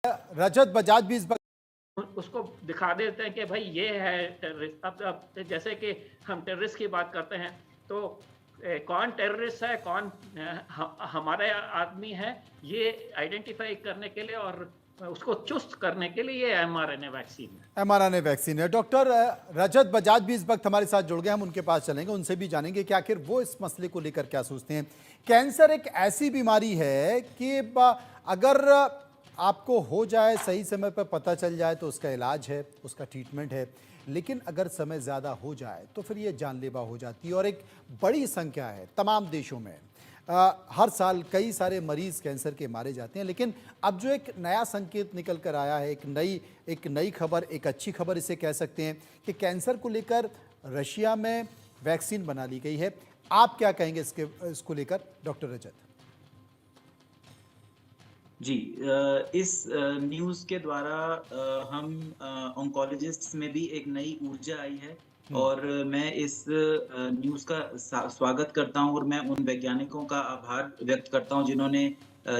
रजत बजाज भी इस उसको दिखा देते हैं कि भाई ये है टेररिस्ट। अब जैसे कि हम टेररिस्ट की बात करते हैं तो कौन टेररिस्ट है, कौन हमारे आदमी है, ये आइडेंटिफाई करने के लिए और उसको चुस्त करने के लिए ये एमआरएनए वैक्सीन है। एमआरएनए वैक्सीन है। डॉक्टर रजत बजाज भी इस वक्त हमारे साथ जुड़ गए, हम उनके पास चलेंगे, उनसे भी जानेंगे कि आखिर वो इस मसले को लेकर क्या सोचते हैं। कैंसर एक ऐसी बीमारी है कि अगर आपको हो जाए, सही समय पर पता चल जाए तो उसका इलाज है, उसका ट्रीटमेंट है, लेकिन अगर समय ज़्यादा हो जाए तो फिर ये जानलेवा हो जाती है और एक बड़ी संख्या है तमाम देशों में। हर साल कई सारे मरीज़ कैंसर के मारे जाते हैं, लेकिन अब जो एक नया संकेत निकल कर आया है, एक नई खबर, एक अच्छी खबर इसे कह सकते हैं कि कैंसर को लेकर रशिया में वैक्सीन बना ली गई है। आप क्या कहेंगे इसको लेकर डॉक्टर रजत? जी इस न्यूज़ के द्वारा हम ऑन्कोलॉजिस्ट्स में भी एक नई ऊर्जा आई है हम्म। और मैं इस न्यूज़ का स्वागत करता हूँ और मैं उन वैज्ञानिकों का आभार व्यक्त करता हूँ जिन्होंने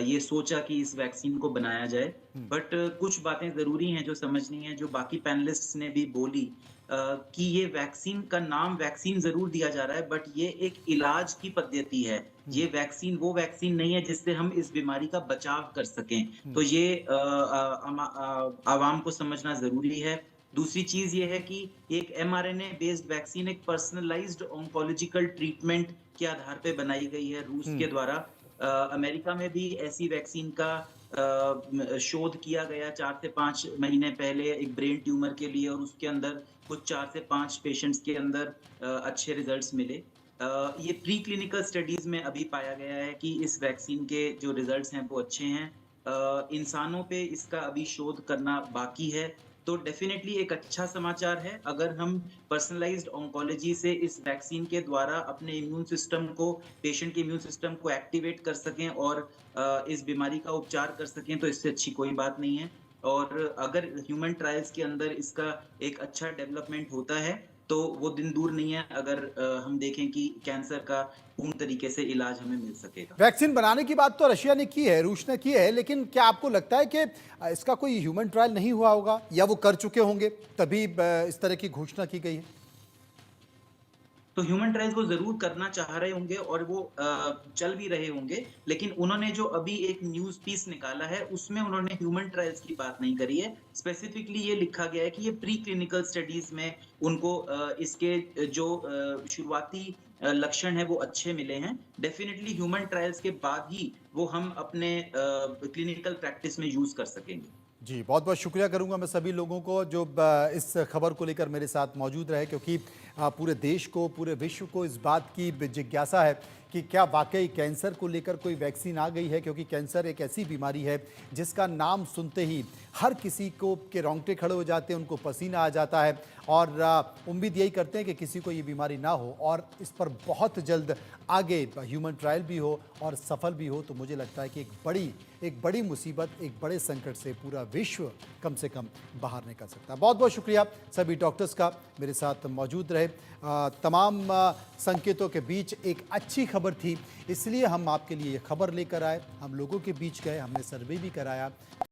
ये सोचा कि इस वैक्सीन को बनाया जाए। हम्म। बट कुछ बातें ज़रूरी हैं जो समझनी है, जो बाकी पैनलिस्ट्स ने भी बोली कि ये वैक्सीन का नाम वैक्सीन ज़रूर दिया जा रहा है बट ये एक इलाज की पद्धति है। हम्म। ये वैक्सीन वो वैक्सीन नहीं है जिससे हम इस बीमारी का बचाव कर सकें। तो हम्म। ये आवाम को समझना ज़रूरी है। दूसरी चीज़ ये है कि एक एमआरएनए बेस्ड वैक्सीन एक पर्सनलाइज़्ड ऑन्कोलॉजिकल ट्रीटमेंट के आधार पे बनाई गई है रूस के हम्म। द्वारा। अमेरिका में भी ऐसी वैक्सीन का शोध किया गया 4 से 5 महीने पहले एक ब्रेन ट्यूमर के लिए और उसके अंदर कुछ 4 से 5 पेशेंट्स के अंदर अच्छे रिजल्ट्स मिले। ये प्री क्लिनिकल स्टडीज़ में अभी पाया गया है कि इस वैक्सीन के जो रिजल्ट्स हैं वो अच्छे हैं। इंसानों पे इसका अभी शोध करना बाकी है, तो डेफ़िनेटली एक अच्छा समाचार है अगर हम पर्सनलाइज़्ड ऑन्कोलॉजी से इस वैक्सीन के द्वारा अपने इम्यून सिस्टम को पेशेंट के इम्यून सिस्टम को एक्टिवेट कर सकें और इस बीमारी का उपचार कर सकें, तो इससे अच्छी कोई बात नहीं है। और अगर ह्यूमन ट्रायल्स के अंदर इसका एक अच्छा डेवलपमेंट होता है, तो वो दिन दूर नहीं है अगर हम देखें कि कैंसर का पूर्ण तरीके से इलाज हमें मिल सकेगा। वैक्सीन बनाने की बात तो रशिया ने की है, रूस ने की है, लेकिन क्या आपको लगता है कि इसका कोई ह्यूमन ट्रायल नहीं हुआ होगा या वो कर चुके होंगे तभी इस तरह की घोषणा की गई है? तो ह्यूमन ट्रायल्स वो ज़रूर करना चाह रहे होंगे और वो चल भी रहे होंगे, लेकिन उन्होंने जो अभी एक न्यूज़ पीस निकाला है, उसमें उन्होंने ह्यूमन ट्रायल्स की बात नहीं करी है। स्पेसिफिकली ये लिखा गया है कि ये प्री क्लिनिकल स्टडीज़ में उनको इसके जो शुरुआती लक्षण हैं, वो अच्छे मिले हैं। डेफ़िनिटली ह्यूमन ट्रायल्स के बाद ही वो हम अपने क्लिनिकल प्रैक्टिस में यूज़ कर सकेंगे। जी, बहुत-बहुत शुक्रिया करूँगा मैं सभी लोगों को जो इस खबर को लेकर मेरे साथ मौजूद रहे, क्योंकि पूरे देश को, पूरे विश्व को इस बात की जिज्ञासा है कि क्या वाक़ई कैंसर को लेकर कोई वैक्सीन आ गई है, क्योंकि कैंसर एक ऐसी बीमारी है जिसका नाम सुनते ही हर किसी को के रोंगटे खड़े हो जाते हैं, उनको पसीना आ जाता है और उम्मीद यही करते हैं कि किसी को ये बीमारी ना हो और इस पर बहुत जल्द आगे ह्यूमन ट्रायल भी हो और सफल भी हो। तो मुझे लगता है कि एक बड़ी मुसीबत, एक बड़े संकट से पूरा विश्व कम से कम बाहर निकल सकता है। बहुत बहुत शुक्रिया सभी डॉक्टर्स का मेरे साथ मौजूद रहे। तमाम संकेतों के बीच एक अच्छी खबर थी, इसलिए हम आपके लिए ये खबर लेकर आए, हम लोगों के बीच गए, हमने सर्वे भी कराया।